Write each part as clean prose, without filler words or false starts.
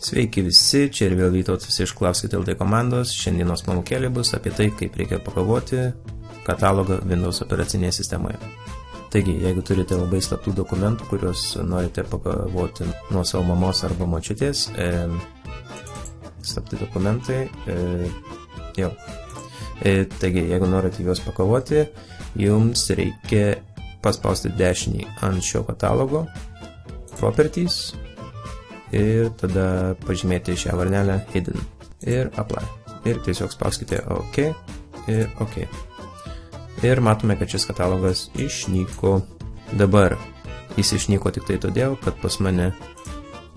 Sveiki visi, čia ir vėl Vytautas iš Klauskite LT komandos. Šiandienos pamokėlė bus apie tai, kaip reikia pakovoti katalogą Windows operacinėje sistemoje. Taigi, jeigu turite labai slaptų dokumentų, kuriuos norite pakavoti nuo savo mamos arba močiutės, slapti dokumentai, taigi, jeigu norite juos pakavoti, jums reikia paspausti dešinį ant šio katalogo, Properties, ir tada pažymėti šią varnelę Hidden ir Apply. Ir tiesiog spauskite OK ir OK. Ir matome, kad šis katalogas išnyko. Dabar jis išnyko tik tai todėl, kad pas mane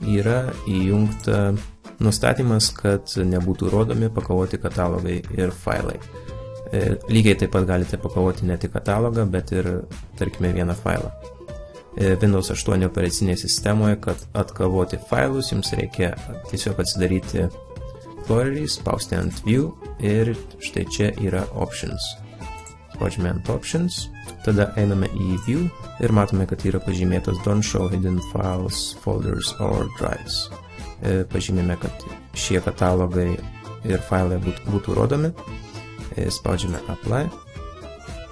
yra įjungta nustatymas, kad nebūtų rodomi pakavoti katalogai ir failai. Lygiai taip pat galite pakavoti ne tik katalogą, bet ir, tarkime, vieną failą. Windows 8 operacinėje sistemoje, kad atkavoti failus, jums reikia tiesiog atsidaryti Explorer, spausti ant View ir štai čia yra Options. Spaudžiame ant Options, tada einame į View ir matome, kad yra pažymėtas Don't show hidden files, folders or drives. Pažymėme, kad šie katalogai ir failai būtų rodomi. Spaudžiame Apply.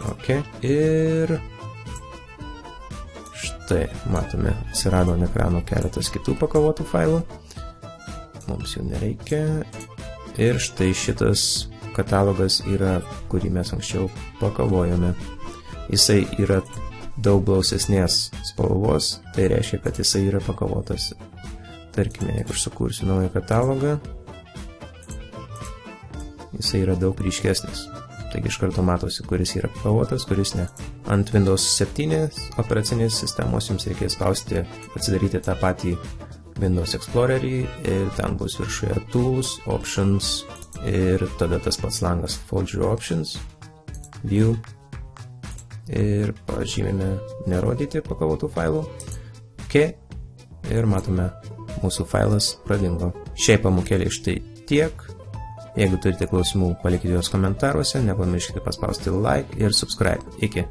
OK. Ir štai matome, atsirado ant ekrano keletas kitų pakavotų failų. Mums jų nereikia. Ir štai šitas katalogas yra, kurį mes anksčiau pakavojome. Jisai yra daug blausesnės spalvos, tai reiškia, kad jisai yra pakavotas. Tarkime, jeigu aš sukursiu naują katalogą, jisai yra daug ryškesnis. Taigi iš karto matosi, kuris yra pakavotas, kuris ne. Ant Windows 7 operacinės sistemos jums reikės spausti, atsidaryti tą patį Windows Explorerį ir ten bus viršuje Tools, Options ir tada tas pats langas Folder Options, View ir pažymime nerodyti pakavotų failų. OK. Ir matome, mūsų failas pradingo. Šiai pamokėlė štai tiek. Jeigu turite klausimų, palikite juos komentaruose, nepamirškite paspausti like ir subscribe. Iki.